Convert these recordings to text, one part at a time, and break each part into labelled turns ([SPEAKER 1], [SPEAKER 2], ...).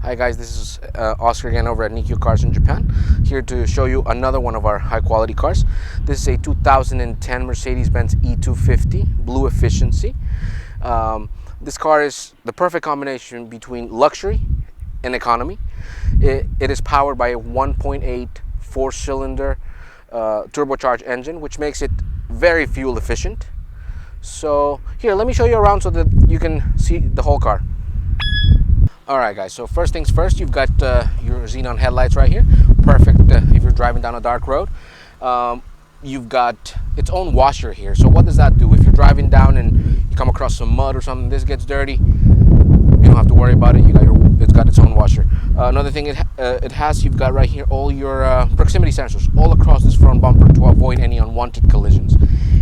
[SPEAKER 1] Hi guys, this is Oscar again over at Nikkyocars in Japan, here to show you another one of our high quality cars. This is a 2010 Mercedes Benz E250 Blue Efficiency. This car is the perfect combination between luxury and economy. It is powered by a 1.8 4-cylinder turbocharged engine, which makes it very fuel efficient. So here, let me show you around so that you can see the whole car. Alright guys, so first things first, you've got your Xenon headlights right here. Perfect if you're driving down a dark road. You've got its own washer here. So what does that do? If you're driving down and you come across some mud or something, this gets dirty, you don't have to worry about it. It's got its own washer. Another thing it has, you've got right here all your proximity sensors all across this front bumper to avoid any unwanted collisions.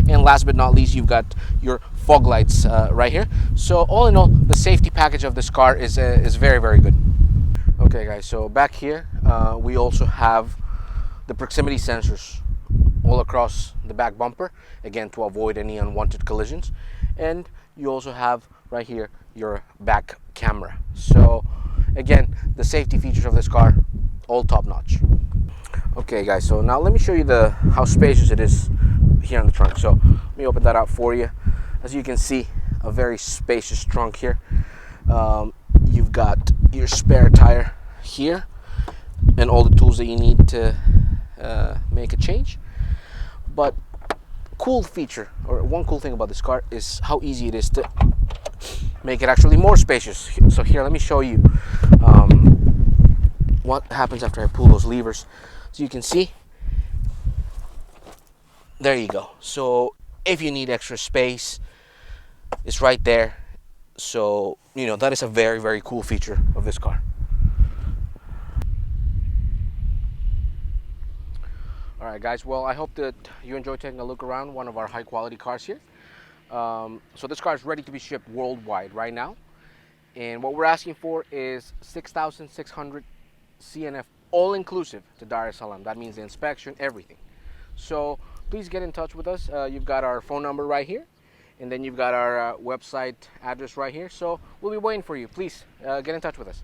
[SPEAKER 1] And last but not least, you've got your fog lights right here. So all in all, the safety package of this car is very, very good. Okay guys, so back here we also have the proximity sensors all across the back bumper, again to avoid any unwanted collisions. And you also have right here your back camera. So again, the safety features of this car, all top notch. Okay guys, so now let me show you how spacious it is here in the trunk. So let me open that out for you. As you can see, a very spacious trunk here. You've got your spare tire here and all the tools that you need to make a change. But cool feature, or one cool thing about this car, is how easy it is to make it actually more spacious. So here, let me show you what happens after I pull those levers. So you can see, there you go. So if you need extra space, it's right there. So, you know, that is a very, very cool feature of this car. All right, guys. Well, I hope that you enjoyed taking a look around one of our high quality cars here. So this car is ready to be shipped worldwide right now. And what we're asking for is 6600 CNF, all inclusive, to Dar es Salaam. That means the inspection, everything. So please get in touch with us. You've got our phone number right here, and then you've got our website address right here. So we'll be waiting for you. Please get in touch with us.